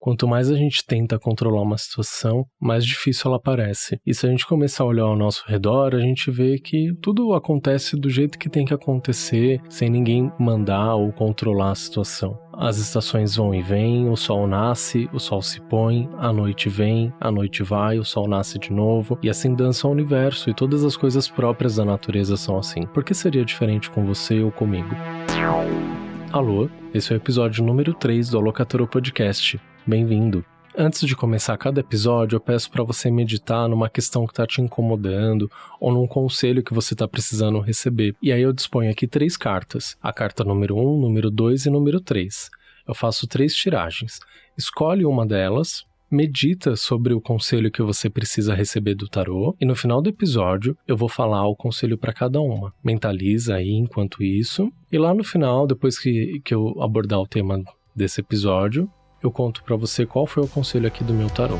Quanto mais a gente tenta controlar uma situação, mais difícil ela parece. E se a gente começar a olhar ao nosso redor, a gente vê que tudo acontece do jeito que tem que acontecer, sem ninguém mandar ou controlar a situação. As estações vão e vêm, o sol nasce, o sol se põe, a noite vem, a noite vai, o sol nasce de novo, e assim dança o universo, e todas as coisas próprias da natureza são assim. Por que seria diferente com você ou comigo? Alô, esse é o episódio número 3 do Alocatoro Podcast. Bem-vindo! Antes de começar cada episódio, eu peço para você meditar numa questão que está te incomodando ou num conselho que você está precisando receber. E aí eu disponho aqui 3 cartas. A carta número 1, número 2 e número 3. Eu faço 3 tiragens. Escolhe uma delas, medita sobre o conselho que você precisa receber do tarô e no final do episódio eu vou falar o conselho para cada uma. Mentaliza aí enquanto isso. E lá no final, depois que eu abordar o tema desse episódio, eu conto pra você qual foi o conselho aqui do meu tarô.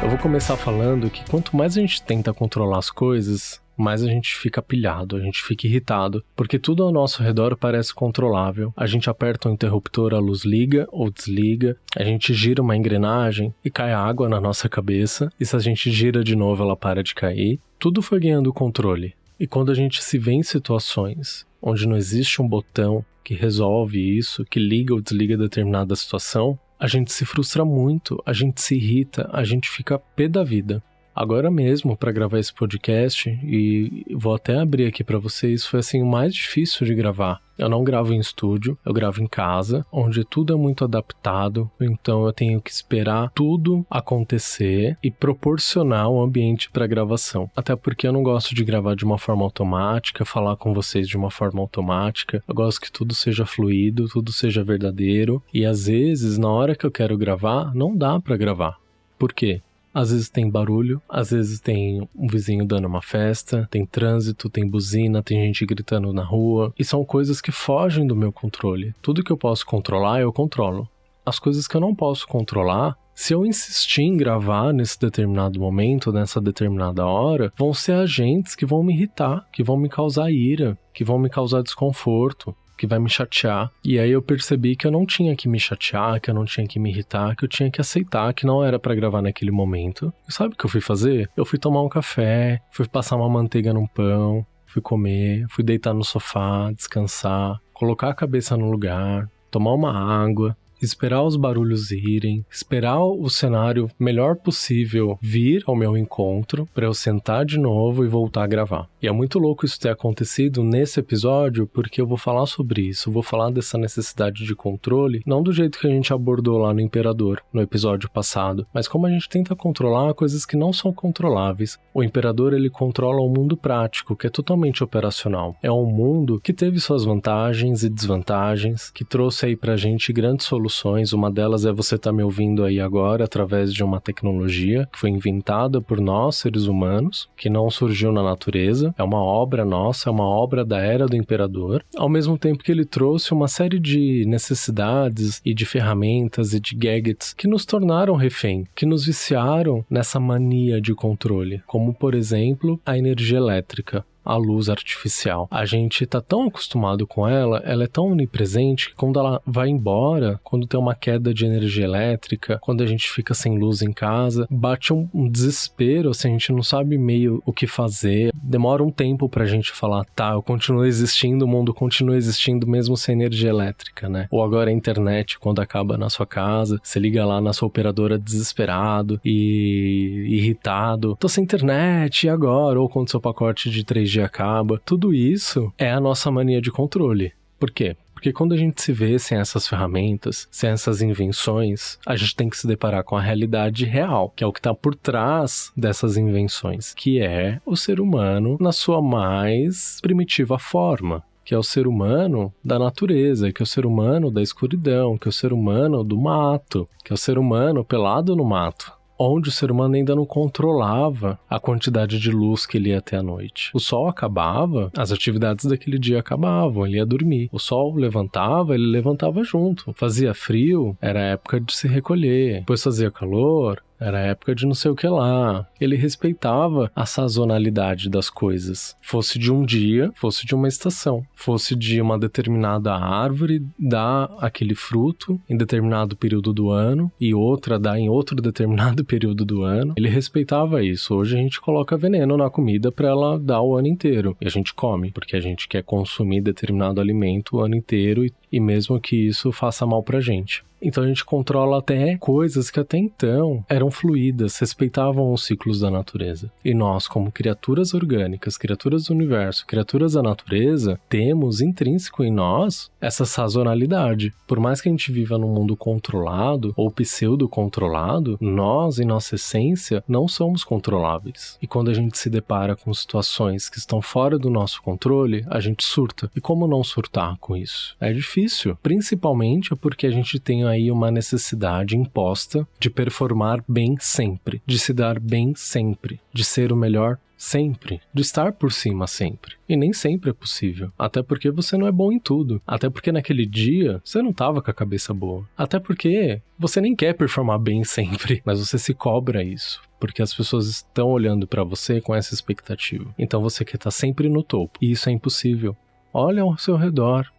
Eu vou começar falando que quanto mais a gente tenta controlar as coisas, mais a gente fica pilhado, a gente fica irritado, porque tudo ao nosso redor parece controlável. A gente aperta o interruptor, a luz liga ou desliga, a gente gira uma engrenagem e cai água na nossa cabeça, e se a gente gira de novo ela para de cair. Tudo foi ganhando controle. E quando a gente se vê em situações onde não existe um botão que resolve isso, que liga ou desliga determinada situação, a gente se frustra muito, a gente se irrita, a gente fica pé da vida. Agora mesmo, para gravar esse podcast, e vou até abrir aqui para vocês, foi assim o mais difícil de gravar. Eu não gravo em estúdio, eu gravo em casa, onde tudo é muito adaptado, então eu tenho que esperar tudo acontecer e proporcionar um ambiente para gravação. Até porque eu não gosto de gravar de uma forma automática, falar com vocês de uma forma automática. Eu gosto que tudo seja fluido, tudo seja verdadeiro, e às vezes, na hora que eu quero gravar, não dá para gravar. Por quê? Às vezes tem barulho, às vezes tem um vizinho dando uma festa, tem trânsito, tem buzina, tem gente gritando na rua. E são coisas que fogem do meu controle. Tudo que eu posso controlar, eu controlo. As coisas que eu não posso controlar, se eu insistir em gravar nesse determinado momento, nessa determinada hora, vão ser agentes que vão me irritar, que vão me causar ira, que vão me causar desconforto, que vai me chatear. E aí eu percebi que eu não tinha que me chatear, que eu não tinha que me irritar, que eu tinha que aceitar que não era pra gravar naquele momento. E sabe o que eu fui fazer? Eu fui tomar um café, fui passar uma manteiga num pão, fui comer, fui deitar no sofá, descansar, colocar a cabeça no lugar, tomar uma água, esperar os barulhos irem, esperar o cenário melhor possível vir ao meu encontro para eu sentar de novo e voltar a gravar. E é muito louco isso ter acontecido nesse episódio, porque eu vou falar sobre isso, vou falar dessa necessidade de controle, não do jeito que a gente abordou lá no Imperador, no episódio passado, mas como a gente tenta controlar coisas que não são controláveis. O Imperador, ele controla o mundo prático, que é totalmente operacional. É um mundo que teve suas vantagens e desvantagens, que trouxe aí pra gente grandes soluções. Uma delas é você estar me ouvindo aí agora através de uma tecnologia que foi inventada por nós, seres humanos, que não surgiu na natureza. É uma obra nossa, é uma obra da Era do Imperador. Ao mesmo tempo que ele trouxe uma série de necessidades e de ferramentas e de gadgets que nos tornaram refém, que nos viciaram nessa mania de controle, como, por exemplo, a energia elétrica. A luz artificial. A gente tá tão acostumado com ela é tão onipresente que quando ela vai embora, quando tem uma queda de energia elétrica, quando a gente fica sem luz em casa, bate um desespero, assim, a gente não sabe meio o que fazer. Demora um tempo pra gente falar, tá, eu continuo existindo, o mundo continua existindo mesmo sem energia elétrica, né? Ou agora a internet, quando acaba na sua casa, você liga lá na sua operadora desesperado e irritado. Tô sem internet, e agora? Ou quando seu pacote de 3G acaba. Tudo isso é a nossa mania de controle. Por quê? Porque quando a gente se vê sem essas ferramentas, sem essas invenções, a gente tem que se deparar com a realidade real, que é o que está por trás dessas invenções, que é o ser humano na sua mais primitiva forma. Que é o ser humano da natureza, que é o ser humano da escuridão, que é o ser humano do mato, que é o ser humano pelado no mato. Onde o ser humano ainda não controlava a quantidade de luz que ele ia ter à noite. O sol acabava, as atividades daquele dia acabavam, ele ia dormir. O sol levantava, ele levantava junto. Fazia frio, era época de se recolher. Depois fazia calor, era a época de não sei o que lá. Ele respeitava a sazonalidade das coisas. Fosse de um dia, fosse de uma estação. Fosse de uma determinada árvore dar aquele fruto em determinado período do ano e outra dar em outro determinado período do ano. Ele respeitava isso. Hoje a gente coloca veneno na comida para ela dar o ano inteiro. E a gente come, porque a gente quer consumir determinado alimento o ano inteiro e mesmo que isso faça mal pra gente. Então a gente controla até coisas que até então eram fluídas, respeitavam os ciclos da natureza. E nós, como criaturas orgânicas, criaturas do universo, criaturas da natureza, temos intrínseco em nós essa sazonalidade. Por mais que a gente viva num mundo controlado ou pseudo-controlado, nós, em nossa essência, não somos controláveis. E quando a gente se depara com situações que estão fora do nosso controle, a gente surta. E como não surtar com isso? É difícil, principalmente porque a gente tem aí uma necessidade imposta de performar bem sempre, de se dar bem sempre, de ser o melhor sempre, de estar por cima sempre. E nem sempre é possível. Até porque você não é bom em tudo. Até porque naquele dia você não tava com a cabeça boa. Até porque você nem quer performar bem sempre, mas você se cobra isso. Porque as pessoas estão olhando pra você com essa expectativa. Então você quer estar sempre no topo. E isso é impossível. Olha ao seu redor.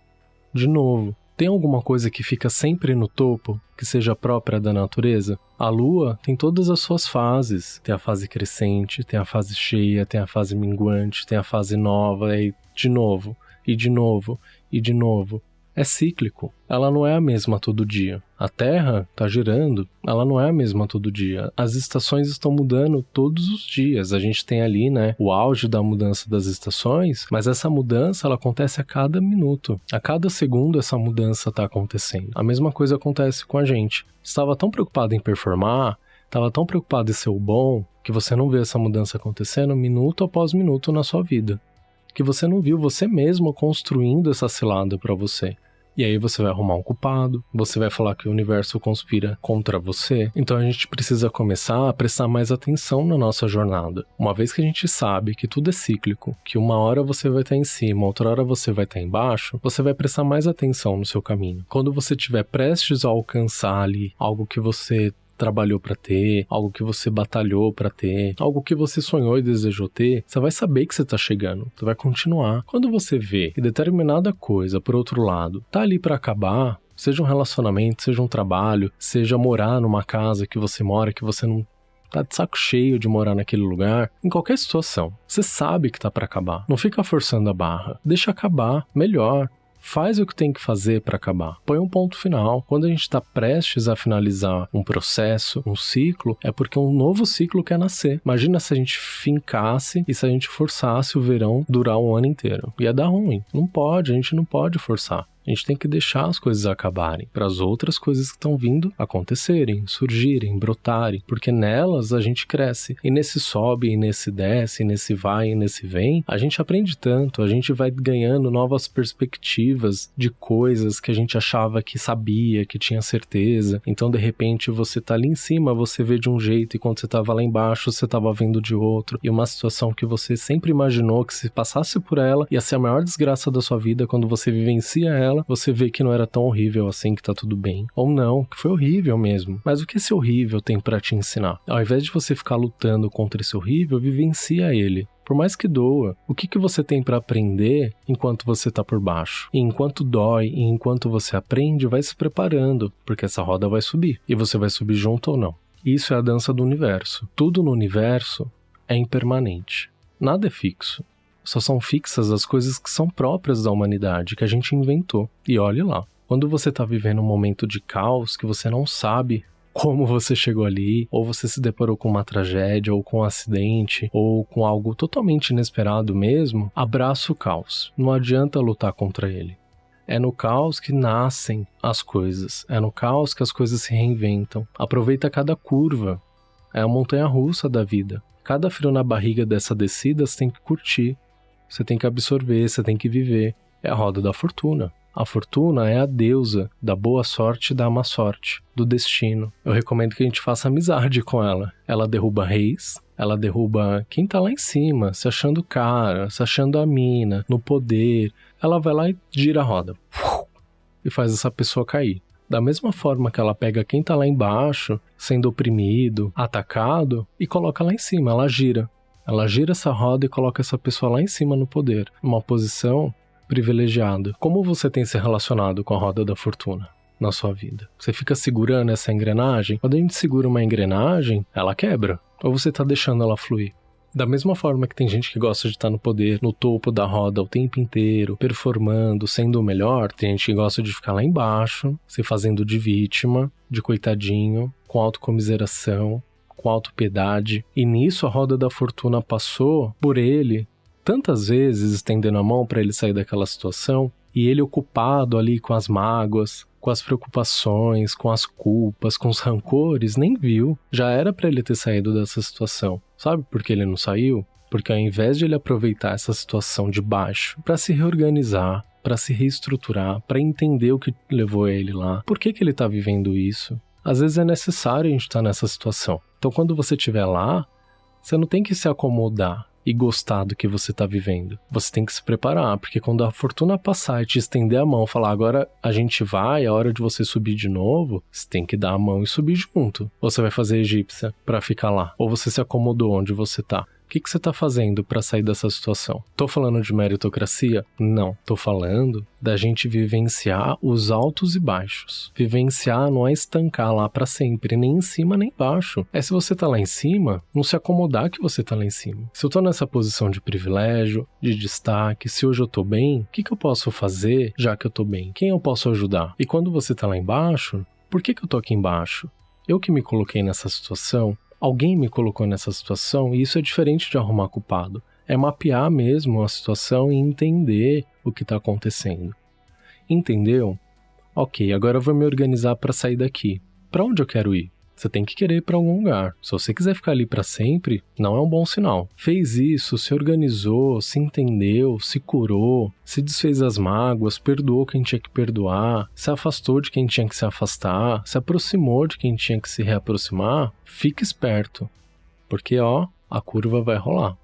De novo. Tem alguma coisa que fica sempre no topo, que seja própria da natureza? A lua tem todas as suas fases. Tem a fase crescente, tem a fase cheia, tem a fase minguante, tem a fase nova, e de novo, e de novo, e de novo. É cíclico. Ela não é a mesma todo dia. A Terra está girando, ela não é a mesma todo dia. As estações estão mudando todos os dias. A gente tem ali, o auge da mudança das estações, mas essa mudança ela acontece a cada minuto. A cada segundo essa mudança está acontecendo. A mesma coisa acontece com a gente. Você estava tão preocupado em performar, estava tão preocupado em ser o bom, que você não vê essa mudança acontecendo minuto após minuto na sua vida. Que você não viu você mesmo construindo essa cilada para você. E aí você vai arrumar um culpado, você vai falar que o universo conspira contra você. Então a gente precisa começar a prestar mais atenção na nossa jornada. Uma vez que a gente sabe que tudo é cíclico, que uma hora você vai estar em cima, outra hora você vai estar embaixo, você vai prestar mais atenção no seu caminho. Quando você estiver prestes a alcançar ali algo que você trabalhou pra ter, algo que você batalhou pra ter, algo que você sonhou e desejou ter, você vai saber que você tá chegando, você vai continuar. Quando você vê que determinada coisa, por outro lado, tá ali pra acabar, seja um relacionamento, seja um trabalho, seja morar numa casa que você mora, que você não tá de saco cheio de morar naquele lugar, em qualquer situação, você sabe que tá pra acabar. Não fica forçando a barra, deixa acabar, melhor. Faz o que tem que fazer para acabar. Põe um ponto final. Quando a gente está prestes a finalizar um processo, um ciclo, é porque um novo ciclo quer nascer. Imagina se a gente fincasse e se a gente forçasse o verão durar um ano inteiro. Ia dar ruim. Não pode, a gente não pode forçar. A gente tem que deixar as coisas acabarem, para as outras coisas que estão vindo acontecerem, surgirem, brotarem, porque nelas a gente cresce. E nesse sobe, e nesse desce, e nesse vai, e nesse vem, a gente aprende tanto, a gente vai ganhando novas perspectivas de coisas que a gente achava que sabia, que tinha certeza. Então, de repente, você tá ali em cima, você vê de um jeito, e quando você tava lá embaixo, você tava vendo de outro. E uma situação que você sempre imaginou que se passasse por ela, ia ser a maior desgraça da sua vida quando você vivencia ela, você vê que não era tão horrível assim, que tá tudo bem. Ou não, que foi horrível mesmo. Mas o que esse horrível tem pra te ensinar? Ao invés de você ficar lutando contra esse horrível, vivencia ele. Por mais que doa, o que você tem pra aprender enquanto você tá por baixo? E enquanto dói, e enquanto você aprende, vai se preparando, porque essa roda vai subir. E você vai subir junto ou não. Isso é a dança do universo. Tudo no universo é impermanente. Nada é fixo. Só são fixas as coisas que são próprias da humanidade, que a gente inventou. E olhe lá, quando você tá vivendo um momento de caos que você não sabe como você chegou ali, ou você se deparou com uma tragédia, ou com um acidente, ou com algo totalmente inesperado mesmo, abraça o caos. Não adianta lutar contra ele. É no caos que nascem as coisas. É no caos que as coisas se reinventam. Aproveita cada curva. É a montanha-russa da vida. Cada frio na barriga dessa descida você tem que curtir. Você tem que absorver, você tem que viver. É a roda da fortuna. A fortuna é a deusa da boa sorte e da má sorte, do destino. Eu recomendo que a gente faça amizade com ela. Ela derruba reis, ela derruba quem tá lá em cima, se achando cara, se achando a mina, no poder. Ela vai lá e gira a roda. E faz essa pessoa cair. Da mesma forma que ela pega quem tá lá embaixo, sendo oprimido, atacado, e coloca lá em cima, ela gira. Ela gira essa roda e coloca essa pessoa lá em cima no poder, numa posição privilegiada. Como você tem se relacionado com a roda da fortuna na sua vida? Você fica segurando essa engrenagem? Quando a gente segura uma engrenagem, ela quebra. Ou você tá deixando ela fluir? Da mesma forma que tem gente que gosta de estar no poder, no topo da roda o tempo inteiro, performando, sendo o melhor, tem gente que gosta de ficar lá embaixo, se fazendo de vítima, de coitadinho, com autocomiseração, com autopiedade. E nisso a roda da fortuna passou por ele tantas vezes, estendendo a mão para ele sair daquela situação, e ele ocupado ali com as mágoas, com as preocupações, com as culpas, com os rancores, nem viu. Já era para ele ter saído dessa situação. Sabe por que ele não saiu? Porque ao invés de ele aproveitar essa situação de baixo para se reorganizar, para se reestruturar, para entender o que levou ele lá, por que ele está vivendo isso? Às vezes é necessário a gente estar nessa situação. Então quando você estiver lá, você não tem que se acomodar e gostar do que você está vivendo. Você tem que se preparar, porque quando a fortuna passar e te estender a mão, falar agora a gente vai, é hora de você subir de novo, você tem que dar a mão e subir junto. Ou você vai fazer egípcia para ficar lá, ou você se acomodou onde você tá. O que você está fazendo para sair dessa situação? Tô falando de meritocracia? Não. Tô falando da gente vivenciar os altos e baixos. Vivenciar não é estancar lá para sempre, nem em cima nem embaixo. É se você tá lá em cima, não se acomodar que você tá lá em cima. Se eu tô nessa posição de privilégio, de destaque, se hoje eu tô bem, o que eu posso fazer já que eu tô bem? Quem eu posso ajudar? E quando você tá lá embaixo, por que eu tô aqui embaixo? Eu que me coloquei nessa situação? Alguém me colocou nessa situação e isso é diferente de arrumar culpado. É mapear mesmo a situação e entender o que está acontecendo. Entendeu? Ok, agora eu vou me organizar para sair daqui. Para onde eu quero ir? Você tem que querer ir para algum lugar. Se você quiser ficar ali para sempre, não é um bom sinal. Fez isso, se organizou, se entendeu, se curou, se desfez as mágoas, perdoou quem tinha que perdoar, se afastou de quem tinha que se afastar, se aproximou de quem tinha que se reaproximar, fique esperto, porque a curva vai rolar.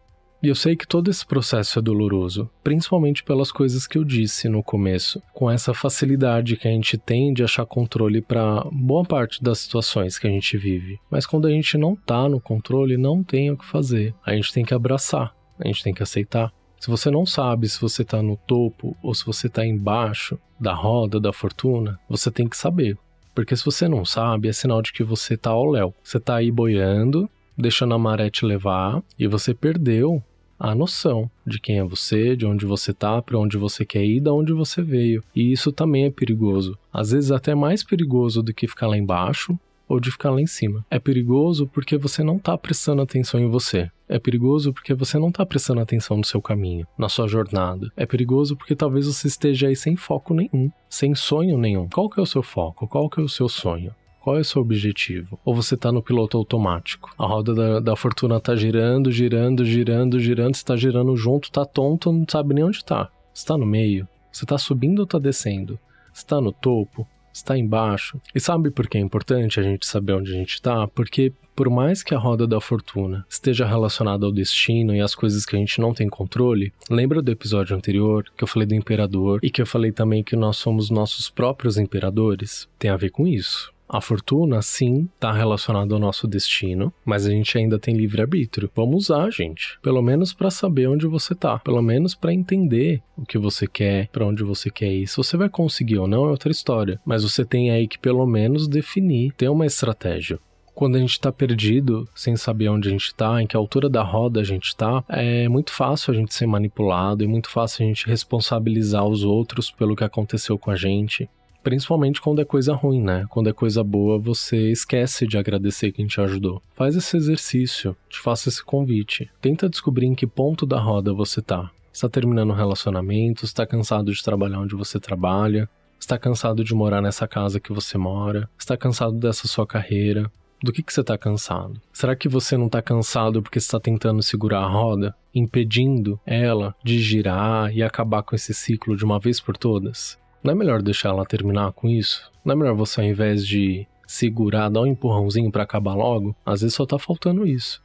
E eu sei que todo esse processo é doloroso, principalmente pelas coisas que eu disse no começo, com essa facilidade que a gente tem de achar controle para boa parte das situações que a gente vive. Mas quando a gente não tá no controle, não tem o que fazer. A gente tem que abraçar, a gente tem que aceitar. Se você não sabe se você tá no topo ou se você tá embaixo da roda da fortuna, você tem que saber. Porque se você não sabe, é sinal de que você tá ao léu. Você tá aí boiando, deixando a maré te levar e você perdeu a noção de quem é você, de onde você tá, para onde você quer ir, de onde você veio. E isso também é perigoso. Às vezes até mais perigoso do que ficar lá embaixo ou de ficar lá em cima. É perigoso porque você não tá prestando atenção em você. É perigoso porque você não tá prestando atenção no seu caminho, na sua jornada. É perigoso porque talvez você esteja aí sem foco nenhum, sem sonho nenhum. Qual que é o seu foco? Qual que é o seu sonho? Qual é o seu objetivo? Ou você tá no piloto automático? A roda da fortuna tá girando, girando, girando, girando, você tá girando junto, tá tonto, não sabe nem onde tá. Você tá no meio? Você tá subindo ou tá descendo? Você tá no topo? Você tá embaixo? E sabe por que é importante a gente saber onde a gente tá? Porque por mais que a roda da fortuna esteja relacionada ao destino e às coisas que a gente não tem controle, lembra do episódio anterior que eu falei do imperador e que eu falei também que nós somos nossos próprios imperadores? Tem a ver com isso. A fortuna, sim, está relacionada ao nosso destino, mas a gente ainda tem livre-arbítrio. Vamos usar, gente. Pelo menos para saber onde você tá. Pelo menos para entender o que você quer, para onde você quer ir. Se você vai conseguir ou não é outra história. Mas você tem aí que pelo menos definir, ter uma estratégia. Quando a gente tá perdido, sem saber onde a gente tá, em que altura da roda a gente tá, é muito fácil a gente ser manipulado, é muito fácil a gente responsabilizar os outros pelo que aconteceu com a gente. Principalmente quando é coisa ruim, né? Quando é coisa boa, você esquece de agradecer quem te ajudou. Faz esse exercício, te faço esse convite. Tenta descobrir em que ponto da roda você tá. Está terminando um relacionamento, está cansado de trabalhar onde você trabalha, está cansado de morar nessa casa que você mora, está cansado dessa sua carreira. Do que você está cansado? Será que você não está cansado porque você está tentando segurar a roda, impedindo ela de girar e acabar com esse ciclo de uma vez por todas? Não é melhor deixar ela terminar com isso? Não é melhor você, ao invés de segurar, dar um empurrãozinho pra acabar logo? Às vezes só tá faltando isso.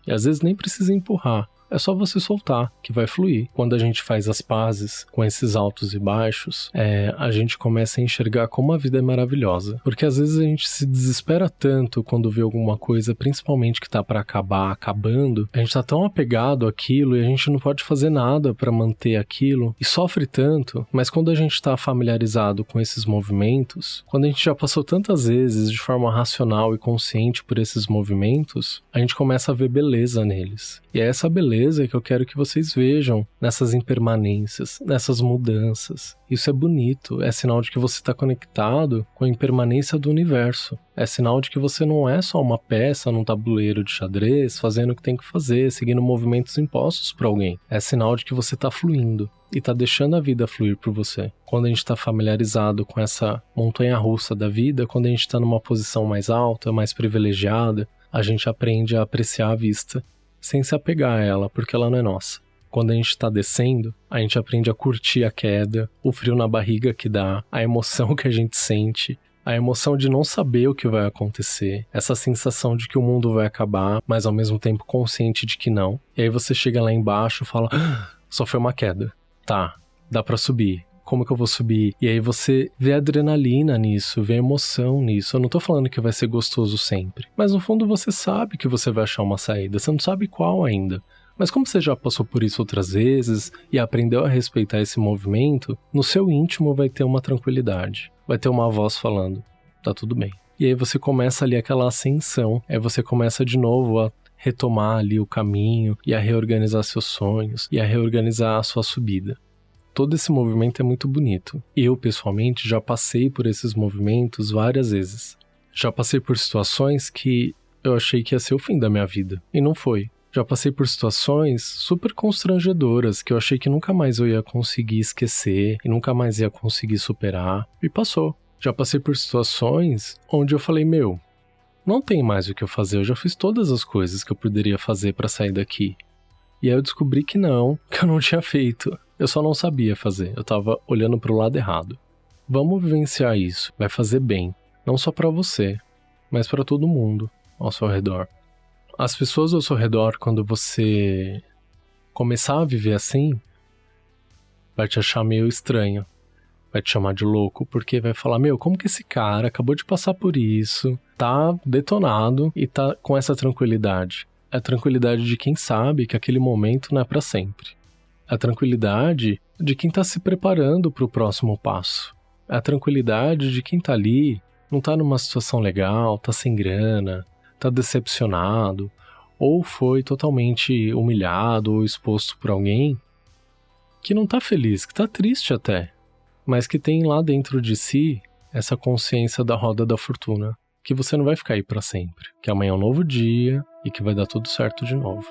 E às vezes nem precisa empurrar. é só você soltar, que vai fluir. Quando a gente faz as pazes com esses altos e baixos, a gente começa a enxergar como a vida é maravilhosa. Porque às vezes a gente se desespera tanto quando vê alguma coisa, principalmente que tá pra acabar, acabando, a gente tá tão apegado àquilo e a gente não pode fazer nada pra manter aquilo e sofre tanto, mas quando a gente tá familiarizado com esses movimentos, quando a gente já passou tantas vezes de forma racional e consciente por esses movimentos, a gente começa a ver beleza neles. E é essa beleza que eu quero que vocês vejam nessas impermanências, nessas mudanças. Isso é bonito, é sinal de que você está conectado com a impermanência do universo. É sinal de que você não é só uma peça num tabuleiro de xadrez fazendo o que tem que fazer, seguindo movimentos impostos por alguém. É sinal de que você está fluindo e está deixando a vida fluir por você. Quando a gente está familiarizado com essa montanha-russa da vida, quando a gente está numa posição mais alta, mais privilegiada, a gente aprende a apreciar a vista, sem se apegar a ela, porque ela não é nossa. Quando a gente está descendo, a gente aprende a curtir a queda, o frio na barriga que dá, a emoção que a gente sente, a emoção de não saber o que vai acontecer, essa sensação de que o mundo vai acabar, mas ao mesmo tempo consciente de que não. E aí você chega lá embaixo e fala, só foi uma queda. Tá, dá pra subir. Como que eu vou subir? E aí você vê adrenalina nisso, vê emoção nisso. Eu não tô falando que vai ser gostoso sempre, mas no fundo você sabe que você vai achar uma saída, você não sabe qual ainda. Mas como você já passou por isso outras vezes e aprendeu a respeitar esse movimento, no seu íntimo vai ter uma tranquilidade. Vai ter uma voz falando, tá tudo bem. E aí você começa ali aquela ascensão, aí você começa de novo a retomar ali o caminho e a reorganizar seus sonhos e a reorganizar a sua subida. Todo esse movimento é muito bonito. Eu, pessoalmente, já passei por esses movimentos várias vezes. Já passei por situações que eu achei que ia ser o fim da minha vida, e não foi. Já passei por situações super constrangedoras que eu achei que nunca mais eu ia conseguir esquecer e nunca mais ia conseguir superar, e passou. Já passei por situações onde eu falei, não tem mais o que eu fazer, eu já fiz todas as coisas que eu poderia fazer para sair daqui. E aí eu descobri que eu não tinha feito. Eu só não sabia fazer, eu tava olhando pro lado errado. Vamos vivenciar isso, vai fazer bem, não só para você, mas para todo mundo ao seu redor. As pessoas ao seu redor, quando você começar a viver assim, vai te achar meio estranho, vai te chamar de louco, porque vai falar, como que esse cara acabou de passar por isso, tá detonado e tá com essa tranquilidade? É a tranquilidade de quem sabe que aquele momento não é pra sempre. É a tranquilidade de quem tá se preparando pro próximo passo. É a tranquilidade de quem tá ali, não tá numa situação legal, tá sem grana, tá decepcionado, ou foi totalmente humilhado ou exposto por alguém que não tá feliz, que tá triste até, mas que tem lá dentro de si essa consciência da roda da fortuna, que você não vai ficar aí pra sempre, que amanhã é um novo dia e que vai dar tudo certo de novo.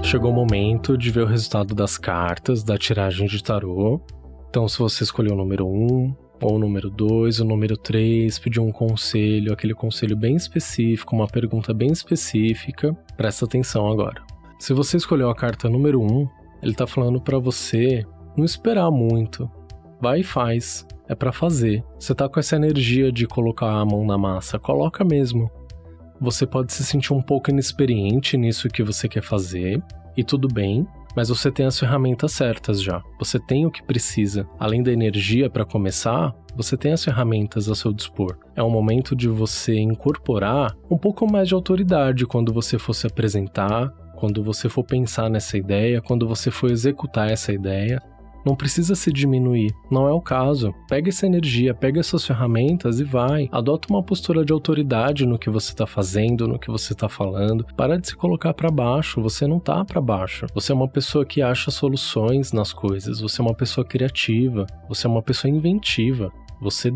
Chegou o momento de ver o resultado das cartas da tiragem de tarô. Então, se você escolheu o número 1, ou o número 2, o número 3, pediu um conselho, aquele conselho bem específico, uma pergunta bem específica, presta atenção agora. Se você escolheu a carta número 1, ele tá falando pra você não esperar muito. Vai e faz. É pra fazer. Você tá com essa energia de colocar a mão na massa, coloca mesmo. Você pode se sentir um pouco inexperiente nisso que você quer fazer, e tudo bem, mas você tem as ferramentas certas já. Você tem o que precisa. Além da energia para começar, você tem as ferramentas a seu dispor. É um momento de você incorporar um pouco mais de autoridade quando você for se apresentar, quando você for pensar nessa ideia, quando você for executar essa ideia. Não precisa se diminuir, não é o caso. Pega essa energia, pega essas ferramentas e vai. Adota uma postura de autoridade no que você está fazendo, no que você está falando. Para de se colocar para baixo, você não tá para baixo. Você é uma pessoa que acha soluções nas coisas, você é uma pessoa criativa, você é uma pessoa inventiva. Você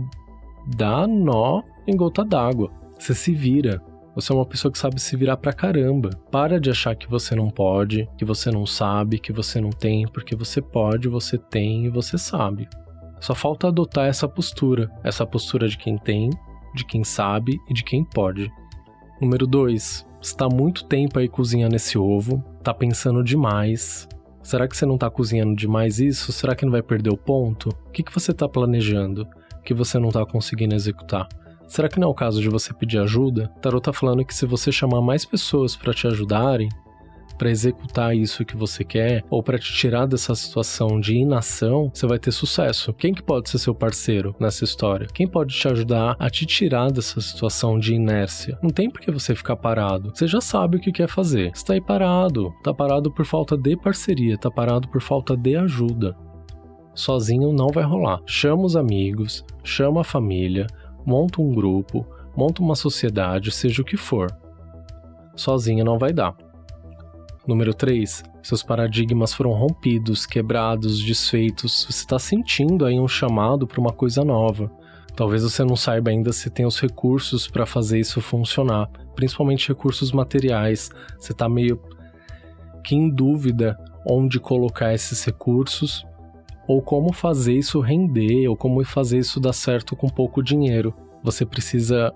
dá nó em gota d'água, você se vira. Você é uma pessoa que sabe se virar pra caramba. Para de achar que você não pode, que você não sabe, que você não tem, porque você pode, você tem e você sabe. Só falta adotar essa postura de quem tem, de quem sabe e de quem pode. Número 2, você tá há muito tempo aí cozinhando esse ovo, tá pensando demais. Será que você não tá cozinhando demais isso? Será que não vai perder o ponto? O que você tá planejando que você não tá conseguindo executar? Será que não é o caso de você pedir ajuda? O tarot tá falando que se você chamar mais pessoas para te ajudarem, para executar isso que você quer, ou para te tirar dessa situação de inação, você vai ter sucesso. Quem que pode ser seu parceiro nessa história? Quem pode te ajudar a te tirar dessa situação de inércia? Não tem por que você ficar parado. Você já sabe o que quer fazer. Você tá aí parado. Tá parado por falta de parceria, tá parado por falta de ajuda. Sozinho não vai rolar. Chama os amigos, chama a família, monta um grupo, monta uma sociedade, seja o que for. Sozinho não vai dar. Número 3. Seus paradigmas foram rompidos, quebrados, desfeitos. Você está sentindo aí um chamado para uma coisa nova. Talvez você não saiba ainda se tem os recursos para fazer isso funcionar, principalmente recursos materiais. Você está meio que em dúvida onde colocar esses recursos, ou como fazer isso render, ou como fazer isso dar certo com pouco dinheiro. Você precisa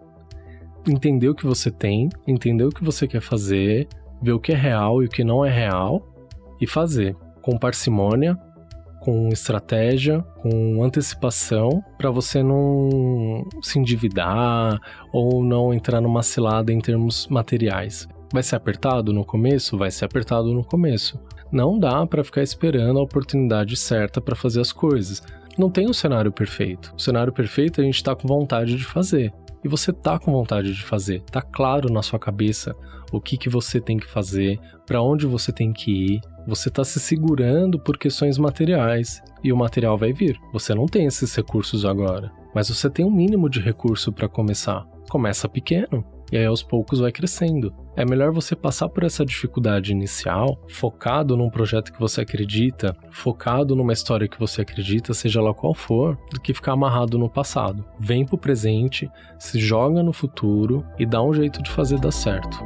entender o que você tem, entender o que você quer fazer, ver o que é real e o que não é real, e fazer com parcimônia, com estratégia, com antecipação, para você não se endividar ou não entrar numa cilada em termos materiais. Vai ser apertado no começo? Vai ser apertado no começo. Não dá para ficar esperando a oportunidade certa para fazer as coisas. Não tem um cenário perfeito. O cenário perfeito a gente tá com vontade de fazer. E você tá com vontade de fazer. Tá claro na sua cabeça o que você tem que fazer, para onde você tem que ir. Você tá se segurando por questões materiais. E o material vai vir. Você não tem esses recursos agora. Mas você tem um mínimo de recurso para começar. Começa pequeno. E aí aos poucos vai crescendo. É melhor você passar por essa dificuldade inicial, focado num projeto que você acredita, focado numa história que você acredita, seja lá qual for, do que ficar amarrado no passado. Vem pro presente, se joga no futuro e dá um jeito de fazer dar certo.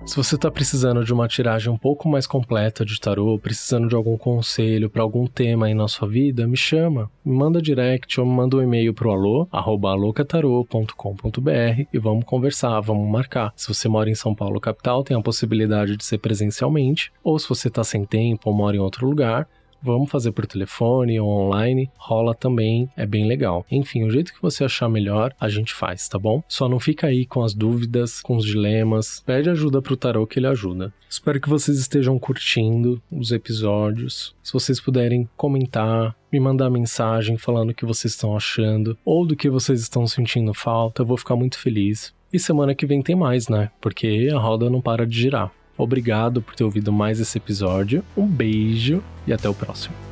Se você está precisando de uma tiragem um pouco mais completa de tarô, precisando de algum conselho para algum tema aí na sua vida, me chama, me manda direct ou me manda um e-mail pro alô@alocatarô.com.br e vamos conversar, vamos marcar. Se você mora em São Paulo capital, tem a possibilidade de ser presencialmente, ou se você está sem tempo ou mora em outro lugar, vamos fazer por telefone ou online, rola também, é bem legal. Enfim, o jeito que você achar melhor, a gente faz, tá bom? Só não fica aí com as dúvidas, com os dilemas, pede ajuda pro tarô que ele ajuda. Espero que vocês estejam curtindo os episódios. Se vocês puderem comentar, me mandar mensagem falando o que vocês estão achando, ou do que vocês estão sentindo falta, eu vou ficar muito feliz. E semana que vem tem mais, né? Porque a roda não para de girar. Obrigado por ter ouvido mais esse episódio, um beijo e até o próximo.